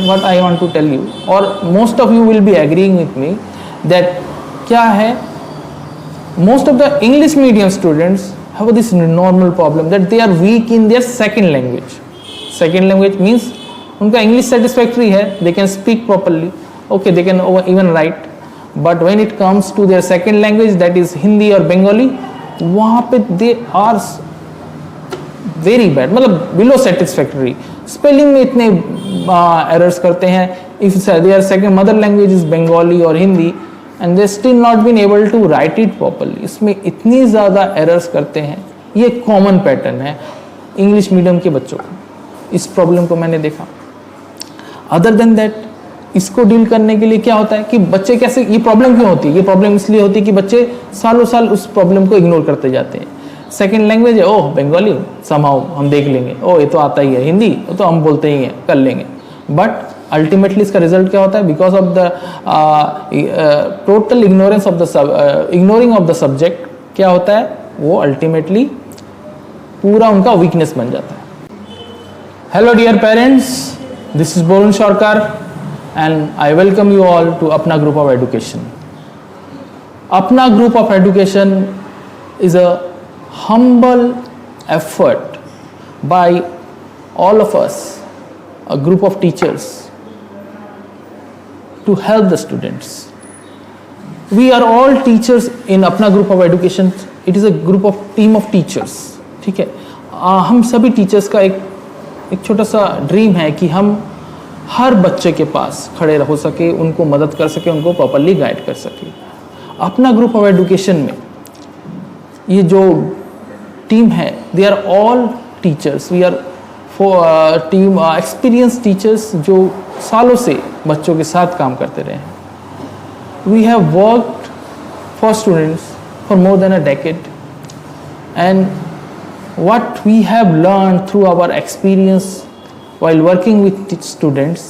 what I want to tell you, or most of you will be agreeing with me that क्या है, most of the English medium students have this normal problem that they are weak in their second language. Second language means उनका English satisfactory है, they can speak properly, okay, they can even write, but when it comes to their second language, that is Hindi or Bengali, वहाँ पे they are very bad, मतलब below satisfactory. Spelling में इतने errors करते हैं. If their second mother language is Bengali और Hindi and they still not been able to write it properly. इसमें इतनी ज़्यादा एरर्स करते हैं. ये कॉमन पैटर्न है इंग्लिश मीडियम के बच्चों को. इस प्रॉब्लम को मैंने देखा. अदर देन दैट, इसको डील करने के लिए क्या होता है कि बच्चे कैसे, ये प्रॉब्लम क्यों होती है? ये प्रॉब्लम इसलिए होती है कि बच्चे सालों साल उस प्रॉब्लम को इग्नोर करते जाते हैं. सेकेंड लैंग्वेज है, ओह बंगाली समहाउ हम देख लेंगे, ओह ये तो आता ही है, हिंदी तो हम बोलते ही हैं, कर लेंगे. बट अल्टीमेटली इसका रिजल्ट क्या होता है? Because of the total ignorance of the ignoring of the subject, क्या होता है? वो अल्टीमेटली पूरा उनका वीकनेस बन जाता है. Hello dear parents, this is Borun Sarkar and I welcome you all to Apna group of education. Apna group of education is a humble effort by all of us, a group of teachers, to help the students. We are all teachers in अपना group of education. It is a group of team of teachers. ठीक है, हम सभी teachers का एक छोटा सा dream है कि हम हर बच्चे के पास खड़े हो सके, उनको मदद कर सके, उनको प्रॉपरली गाइड कर सके. अपना ग्रुप ऑफ एजुकेशन में ये जो टीम है, they are all teachers. We are team experience teachers जो सालों से बच्चों के साथ काम करते रहे हैं. We have worked for students for more than a decade and what we have learned through our experience while working with students,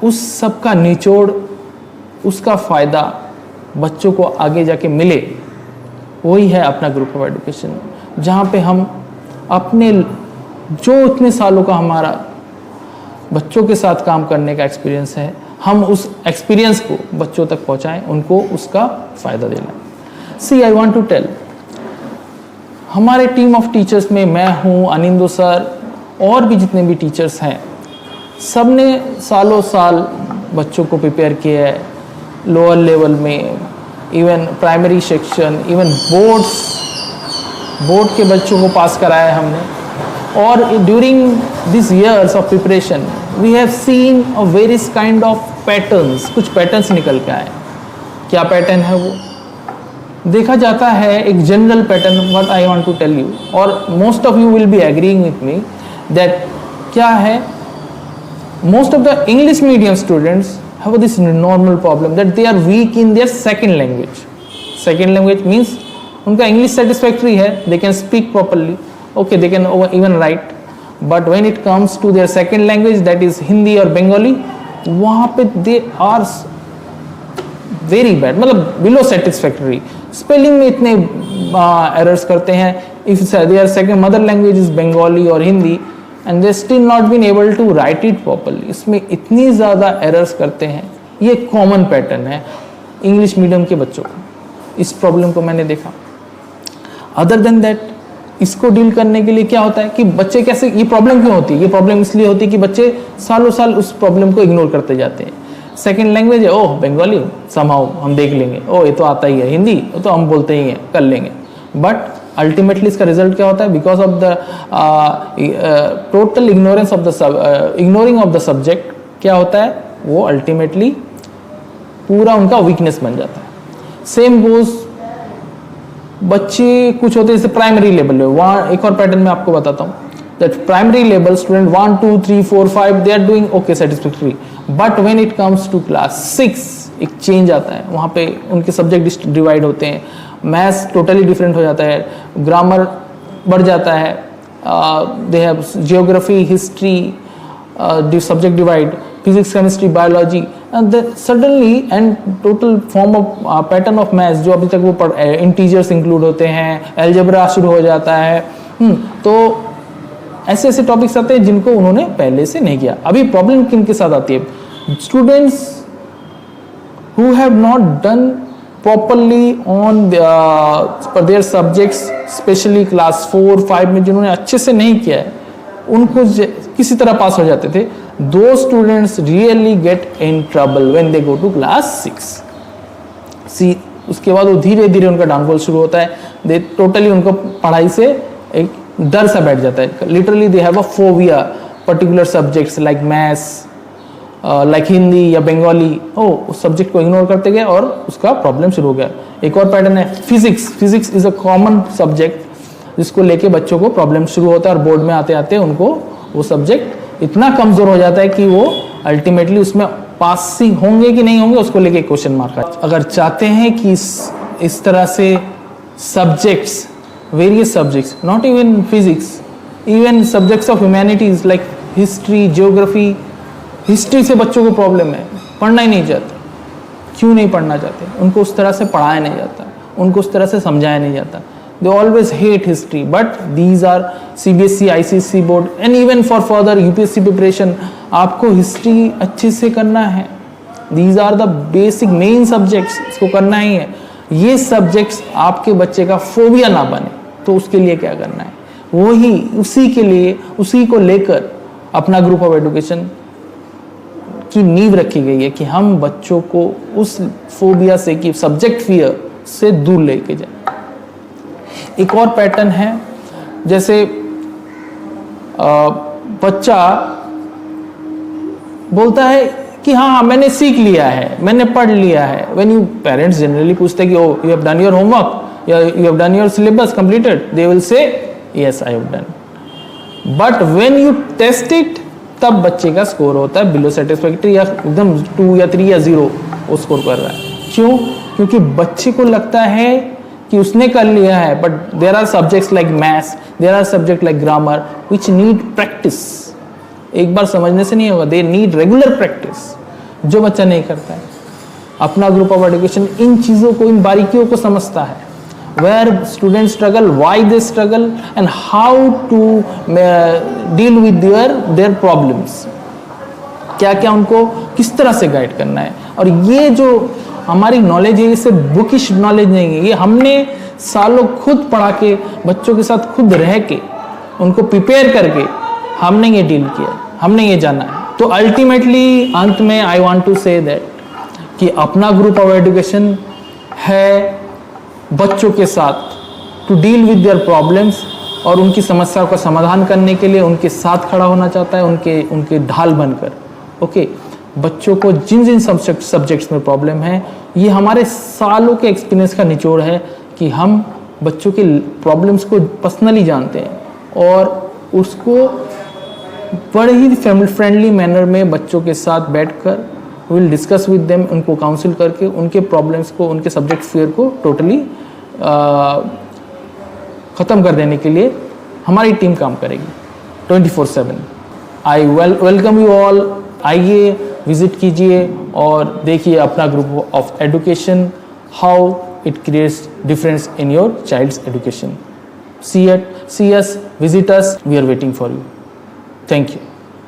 उस सब का निचोड़, उसका फ़ायदा बच्चों को आगे जाके मिले, वही है अपना ग्रुप ऑफ एजुकेशन. जहाँ पे हम अपने जो इतने सालों का हमारा बच्चों के साथ काम करने का एक्सपीरियंस है, हम उस एक्सपीरियंस को बच्चों तक पहुँचाएं, उनको उसका फ़ायदा देना. सी आई वॉन्ट टू टेल, हमारे टीम ऑफ टीचर्स में मैं हूँ, अनिंदो सर और भी जितने भी टीचर्स हैं, सब ने सालों साल बच्चों को प्रिपेयर किया है. लोअर लेवल में, even primary section, even board के बच्चों को पास कराया है हमने. और during this years of preparation we have seen a various kind of patterns. कुछ पैटर्न्स निकल के आए. क्या पैटर्न है वो? देखा जाता है एक general pattern, what I want to tell you, और most of you will be agreeing with me that क्या है, most of the English medium students have this normal problem that they are weak in their second language. Second language means उनका English satisfactory है, they can speak properly, okay, they can even write, but when it comes to their second language that is Hindi और बंगाली, वहाँ पे they are very bad, मतलब below satisfactory. Spelling में इतने errors करते हैं. If their second mother language is Bengali और Hindi and they still not been able to write it properly. इसमें इतनी ज़्यादा एरर्स करते हैं. ये कॉमन पैटर्न है इंग्लिश मीडियम के बच्चों को. इस प्रॉब्लम को मैंने देखा. अदर देन दैट, इसको डील करने के लिए क्या होता है कि बच्चे कैसे, ये प्रॉब्लम क्यों होती है? ये प्रॉब्लम इसलिए होती है कि बच्चे सालों साल उस प्रॉब्लम को इग्नोर करते जाते हैं. सेकेंड लैंग्वेज है, ओह बंगाली समहाउ हम देख लेंगे, ओह ये तो आता ही है, हिंदी तो हम बोलते ही हैं, कर लेंगे. बट अल्टीमेटली इसका रिजल्ट क्या होता है? Because of the total ignorance of the ignoring of the subject, क्या होता है? वो अल्टीमेटली पूरा उनका वीकनेस बन जाता है. सेम गोज, बच्चे कुछ होते हैं जैसे प्राइमरी लेवल में. वहाँ एक और पैटर्न मैं आपको बताता हूँ that primary level student 1 2 3 4 5 they are doing okay satisfactory, but when it comes to class 6 एक चेंज आता है. वहाँ पे उनके सब्जेक्ट डिवाइड होते हैं. मैथ्स टोटली डिफरेंट हो जाता है, ग्रामर बढ़ जाता है, they have geography, history, subject divide, physics, chemistry, biology, and suddenly and total form of pattern of maths जो अभी तक वो इंटीजर्स इंक्लूड होते हैं, एल्जेब्रा शुरू हो जाता है. तो ऐसे ऐसे टॉपिक्स आते हैं जिनको उन्होंने पहले से नहीं किया। अभी प्रॉब्लम किन के साथ आती है? Students who have not done properly on their subjects, especially class 4-5 में जिन्होंने अच्छे से नहीं किया है, उनको किसी तरह पास हो जाते थे। Those students really get in trouble when they go to class 6. See, उसके बाद वो धीरे धीरे उनका डाउनफॉल शुरू होता है। दे टोटली उनको पढ़ाई से एक डर सा बैठ जाता है। Literally they have a phobia particular subjects like maths, like Hindi या बंगाली। उस सब्जेक्ट को इग्नोर करते गए और उसका प्रॉब्लम शुरू हो गया। एक और पैटर्न है physics. Physics is a common subject जिसको लेके बच्चों को प्रॉब्लम शुरू होता है और बोर्ड में आते आते उनको वो सब्जेक्ट इतना कमजोर हो जाता है कि वो अल्टीमेटली उसमें पासिंग होंगे कि नहीं होंगे उसको लेके क्वेश्चन मार्क है। अगर चाहते हैं कि इस तरह से subjects, various subjects, not even physics, even subjects of humanities like history, geography, history से बच्चों को प्रॉब्लम है, पढ़ना ही नहीं चाहते। क्यों नहीं पढ़ना चाहते? उनको उस तरह से पढ़ाया नहीं जाता, उनको उस तरह से समझाया नहीं जाता। They always hate history, but these are CBSE, ICSE board and even for further UPSC preparation आपको हिस्ट्री अच्छे से करना है। These are the basic main subjects, इसको करना ही है। ये सब्जेक्ट्स आपके बच्चे का फोबिया ना बने, तो उसके लिए क्या करना है? वही उसी के लिए, उसी को लेकर अपना ग्रुप ऑफ एजुकेशन की नींव रखी गई है कि हम बच्चों को उस फोबिया से, कि सब्जेक्ट फियर से दूर लेके जाए। एक और पैटर्न है, जैसे बच्चा बोलता है कि हाँ मैंने सीख लिया है, मैंने पढ़ लिया है। व्हेन यू पेरेंट्स जनरली पूछते हैं कि oh you have done your homework या you have done your syllabus completed, they will say yes I have done. But when you test it, तब बच्चे का स्कोर होता है बिलो सेटिस्फैक्ट्री या एकदम 2 या 3 या 0 वो स्कोर कर रहा है। क्यों? क्योंकि बच्चे को लगता है कि उसने कर लिया है, but there are subjects like maths, there are subject like grammar which need practice. एक बार समझने से नहीं होगा, दे नीड रेगुलर प्रैक्टिस, जो बच्चा नहीं करता है। अपना ग्रुप ऑफ एजुकेशन इन चीज़ों को, इन बारीकियों को समझता है। Where students struggle, why they struggle and how to deal with their problems, क्या क्या उनको किस तरह से गाइड करना है। और ये जो हमारी नॉलेज है, ये सिर्फ बुकिश नॉलेज नहीं है, ये हमने सालों खुद पढ़ा के, बच्चों के साथ खुद रह के, उनको प्रिपेयर करके हमने ये डील किया, हमने ये जाना है। तो अल्टीमेटली अंत में I want to say that कि अपना ग्रुप ऑफ एजुकेशन है बच्चों के साथ to deal with their problems और उनकी समस्याओं का समाधान करने के लिए उनके साथ खड़ा होना चाहता है, उनके ढाल बनकर। ओके, बच्चों को जिन जिन सब्जेक्ट्स में प्रॉब्लम है, ये हमारे सालों के एक्सपीरियंस का निचोड़ है कि हम बच्चों के प्रॉब्लम्स को पर्सनली जानते हैं और उसको बड़े ही फैमिली फ्रेंडली मैनर में बच्चों के साथ बैठकर विल डिस्कस विद देम, उनको काउंसिल करके उनके प्रॉब्लम्स को, उनके सब्जेक्ट फियर को टोटली ख़त्म कर देने के लिए हमारी टीम काम करेगी 24/7। I welcome you all. आइए, विजिट कीजिए और देखिए Apna group of education, how it creates difference in your child's education. See us, visit us, we are waiting for you. Thank you.